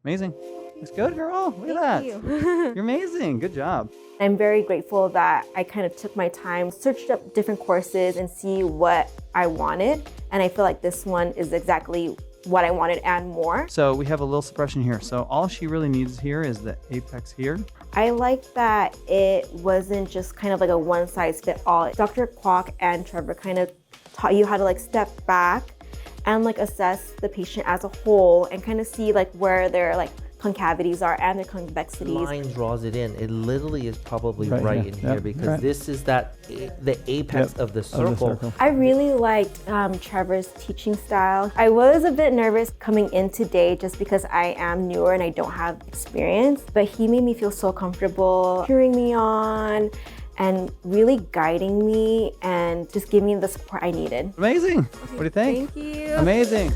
Amazing. That's good, girl. Look at that. Thank you. You're amazing. Good job. I'm very grateful that I kind of took my time, searched up different courses and see what I wanted. And I feel like this one is exactly what I wanted and more. So we have a little suppression here. So all she really needs here is the apex here. I like that it wasn't just kind of like a one size fit all. Dr. Kwok and Trevor kind of taught you how to like step back and like assess the patient as a whole and kind of see like where their like concavities are and their convexities. Line draws it in. It literally is probably right in here because this is the apex of the circle. I really liked Trevor's teaching style. I was a bit nervous coming in today just because I am newer and I don't have experience, but he made me feel so comfortable, cheering me on and really guiding me and just giving me the support I needed. Amazing. What do you think? Thank you. Amazing.